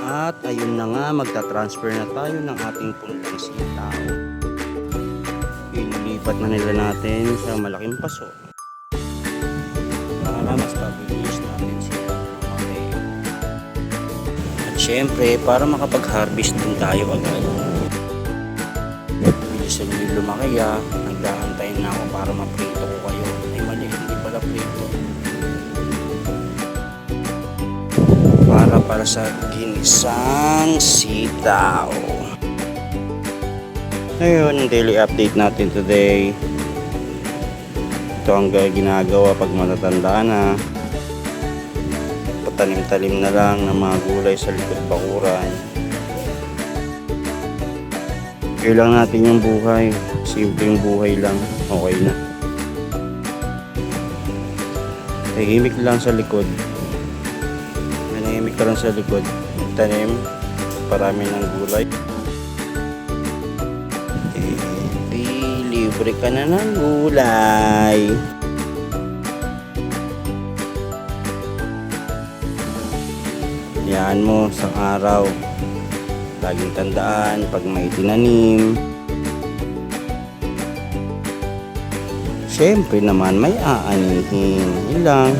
At ayun na nga, magta-transfer na tayo ng ating punlang sitaw. Ililipat na nila natin sa malaking paso para mas pabilis natin sila. Okay. At syempre, para makapag-harvest din tayo agad. Bilisan nyo lumaki nagdahantayin na ako para maprito ko kayo. Ay mali, hindi pala prito. Para sa ginisang sitaw. Ngayon, daily update natin today. Ito ang ginagawa pag matatanda na. Patanim-talim na lang ng mga gulay sa likod bakuran. Kailang natin yung buhay. Simpleng buhay lang. Okay na. Tahimik lang sa likod. Manahimik ka lang sa likod. Tanim. Parami ng gulay. Libre ka na ng gulay. Yan mo sa araw. Laging tandaan pag may tinanim. Siyempre naman may aanihin. Yun lang.